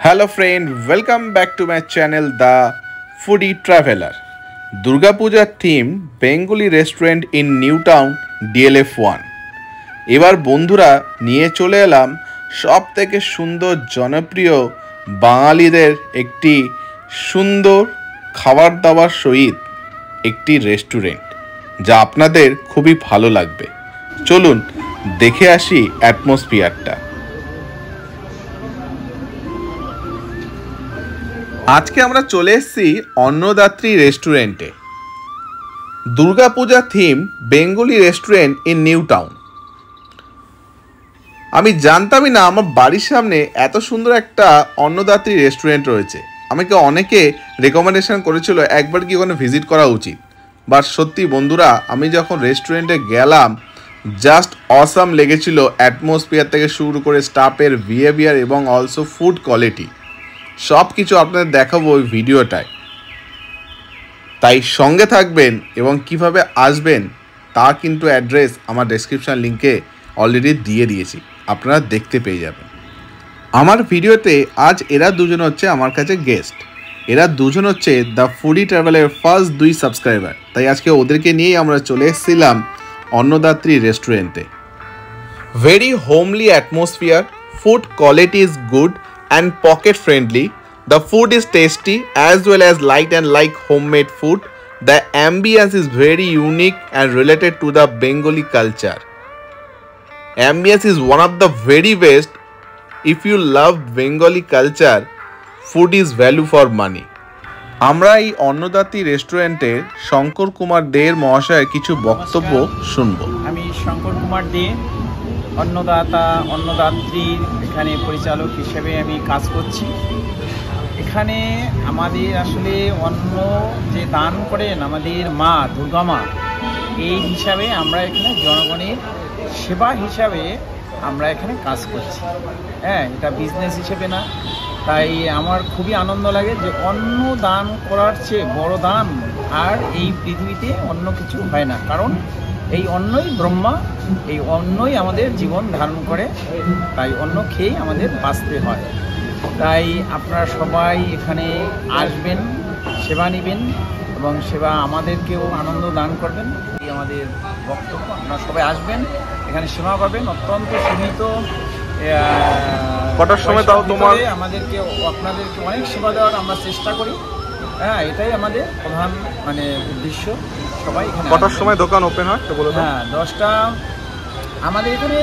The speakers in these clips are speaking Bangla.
Hello friend, welcome back to my channel The Foodie Traveler. Durga Puja theme Bengali restaurant in New Town DLF1. এবার বন্ধুরা নিয়ে চলে এলাম সবথেকে সুন্দর জনপ্রিয় বাঙালিদের একটি সুন্দর খাবার দাবার সহিত একটি রেস্টুরেন্ট যা আপনাদের খুবই ভালো লাগবে। চলুন দেখে আসি অ্যাটমসফিয়ারটা। আজকে আমরা চলে এসেছি অন্নদাত্রী রেস্টুরেন্টে। Durga Puja theme Bengali restaurant in new town. আমি জানতামই না আমার বাড়ির সামনে এত সুন্দর একটা অন্নদাত্রী রেস্টুরেন্ট রয়েছে। আমাকে অনেকে রেকমেন্ডেশন করেছিল একবার কি ওখানে ভিজিট করা উচিত। বাট সত্যি বন্ধুরা, আমি যখন রেস্টুরেন্টে গেলাম জাস্ট অসাম লেগেছিল। অ্যাটমসফিয়ার থেকে শুরু করে স্টাফের বিহেভিয়ার এবং অলসো ফুড কোয়ালিটি সব কিছু আপনাদের দেখাবো ওই ভিডিওটায়। তাই সঙ্গে থাকবেন এবং কিভাবে আসবেন তা কিন্তু অ্যাড্রেস আমার ডেসক্রিপশন লিঙ্কে অলরেডি দিয়ে দিয়েছি, আপনারা দেখতে পেয়ে যাবেন। আমার ভিডিওতে আজ এরা দুজন হচ্ছে আমার কাছে গেস্ট। এরা দুজন হচ্ছে দ্য ফুডি ট্রাভেলের ফার্স্ট 2 সাবস্ক্রাইবার। তাই আজকে ওদেরকে নিয়েই আমরা চলে এসেছিলাম অন্নদাত্রী রেস্টুরেন্টে। Very homely atmosphere, food quality is good and pocket friendly. The food is tasty as well as light and like homemade food. The ambience is very unique and related to the Bengali culture. Ambience is one of the very best. If you love Bengali culture, food is value for money. আমরা এই অন্নদাত্রী রেস্টুরেন্টের শঙ্কর কুমার দের মহাশয়ের কিছু বক্তব্য শুনব। আমি শঙ্কর কুমার দে, অন্নদাত্রীর এখানে পরিচালক হিসেবে আমি কাজ করছি। এখানে আমাদের আসলে অন্ন যে দান করেন আমাদের মা দুর্গা মা, এই হিসাবে আমরা এখানে জনগণের সেবা হিসাবে আমরা এখানে কাজ করছি। হ্যাঁ, এটা বিজনেস হিসেবে না। তাই আমার খুবই আনন্দ লাগে যে অন্ন দান করার চেয়ে বড় দান আর এই পৃথিবীতে অন্য কিছু হয় না। কারণ এই অন্নই ব্রহ্মা, এই অন্নই আমাদের জীবন ধারণ করে। তাই অন্ন খেয়েই আমাদের বাঁচতে হয়। তাই আপনারা সবাই এখানে আসবেন, সেবা নেবেন এবং সেবা আমাদেরকেও আনন্দ দান করবেন। এই আমাদের বক্তব্য, আপনারা সবাই আসবেন, এখানে সেবা পাবেন অত্যন্ত সীমিত। কটার সময় তাও তোমার আমাদেরকে আপনাদেরকে অনেক সেবা দেওয়ার আমরা চেষ্টা করি। হ্যাঁ, এটাই আমাদের প্রধান উদ্দেশ্য। সবাই এখানে কটার সময় দোকান ওপেন হয় তো বলো। হ্যাঁ, 10টা আমাদের এখানে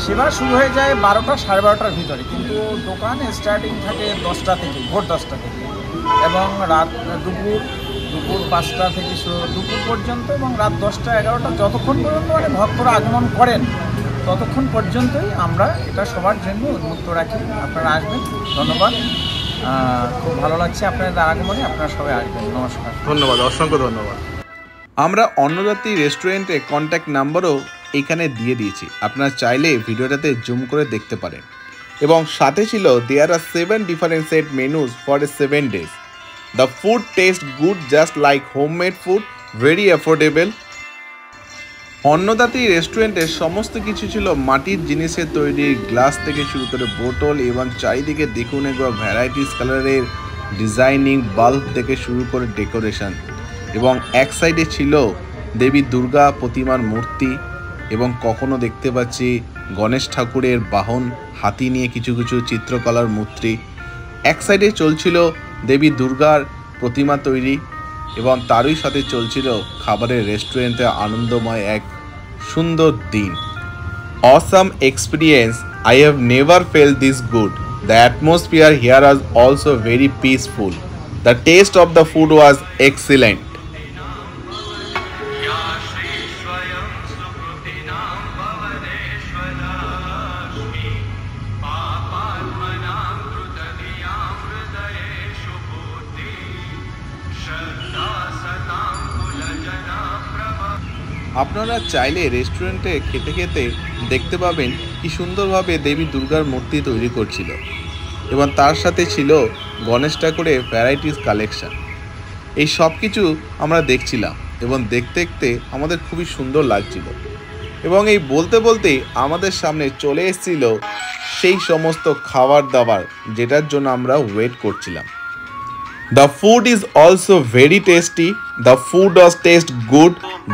সেবা শুরু হয়ে যায় 12টা সাড়ে 12টার ভিতরে, কিন্তু দোকান স্টার্টিং থাকে 10টা থেকে, ভোর 10টা থেকে, এবং রাত দুপুর 5টা থেকে দুপুর পর্যন্ত, এবং রাত 10টা 11টা যতক্ষণ পর্যন্ত ভক্তরা আগমন করেন ততক্ষণ পর্যন্তই আমরা এটা সবার জন্য উন্মুক্ত রাখি। আপনারা আসবেন। ধন্যবাদ, খুব ভালো লাগছে আপনাদের আগমনে। আপনারা সবাই আসবেন। নমস্কার। ধন্যবাদ, অসংখ্য ধন্যবাদ। আমরা অন্নদাত্রী রেস্টুরেন্টে কন্ট্যাক্ট নাম্বারও এখানে দিয়ে দিয়েছি, আপনারা চাইলে ভিডিওটাতে জুম করে দেখতে পারেন। এবং সাথে ছিল there are 7 different set menus for 7 days. The food taste good just like homemade food, very affordable. অন্নদাত্রী রেস্টুরেন্টের সমস্ত কিছু ছিল মাটির জিনিসের তৈরি, গ্লাস থেকে শুরু করে বোতল, এবং চারিদিকে দেখুন একবার ভ্যারাইটিস কালারের ডিজাইনিং, বাল্ব থেকে শুরু করে ডেকোরেশন। এবং এক সাইডে ছিল দেবী দুর্গা প্রতিমার মূর্তি, এবং কখনো দেখতে পাচ্ছি গণেশ ঠাকুরের বাহন, হাতি নিয়ে কিছু কিছু চিত্রকলার মূর্তি। এক সাইডে চলছিল দেবী দুর্গার প্রতিমা তৈরি, এবং তারই সাথে চলছিল খাবারের রেস্টুরেন্টে আনন্দময় এক সুন্দর দিন। Awesome experience. I have never felt this good. The atmosphere here was also very peaceful. The taste of the food was excellent. আপনারা চাইলে রেস্টুরেন্টে খেতে খেতে দেখতে পাবেন কি সুন্দরভাবে দেবী দুর্গার মূর্তি তৈরি করছিল, এবং তার সাথে ছিল গণেশ ঠাকুরের ভ্যারাইটিস কালেকশন। এই সব কিছু আমরা দেখছিলাম এবং দেখতে দেখতে আমাদের খুবই সুন্দর লাগছিল। এবং এই বলতে বলতেই আমাদের সামনে চলে এসেছিল সেই সমস্ত খাবার দাবার যেটার জন্য আমরা ওয়েট করছিলাম। The food is also very tasty. The food does taste good,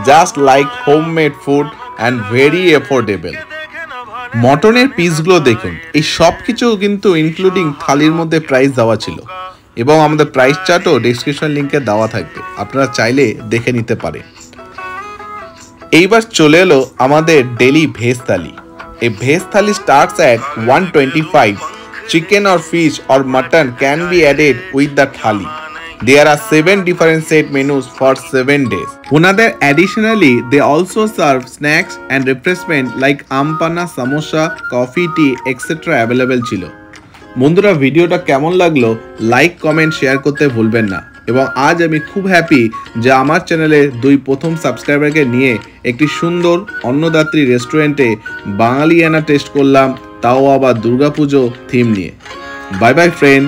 just like homemade food and very affordable. মটনের পিসগুলো দেখুন, এই সব কিছু কিন্তু ইনক্লুডিং থালির মধ্যে প্রাইস দেওয়া ছিল এবং আমাদের প্রাইস চার্টও ডেসক্রিপশন লিঙ্কে দেওয়া থাকবে, আপনারা চাইলে দেখে নিতে পারেন। এইবার চলে এলো আমাদের ডেলি ভেজ থালি। এই veg thali starts at 125. Chicken or fish or mutton can be added with the thali. There are 7 different set menus for 7 days. Another additionally, they also serve snacks and refreshment like ampana, samosa, coffee, tea, etc. available ছিল। বন্ধুরা, ভিডিওটা কেমন লাগলো লাইক কমেন্ট শেয়ার করতে ভুলবেন না। এবং আজ আমি খুব হ্যাপি যে আমার চ্যানেলে 2 প্রথম সাবস্ক্রাইবারকে নিয়ে একটি সুন্দর অন্নদাত্রী রেস্টুরেন্টে বাঙালিয়ানা টেস্ট করলাম, তাও আবার দুর্গাপুজো থিম নিয়ে। Bye bye friend.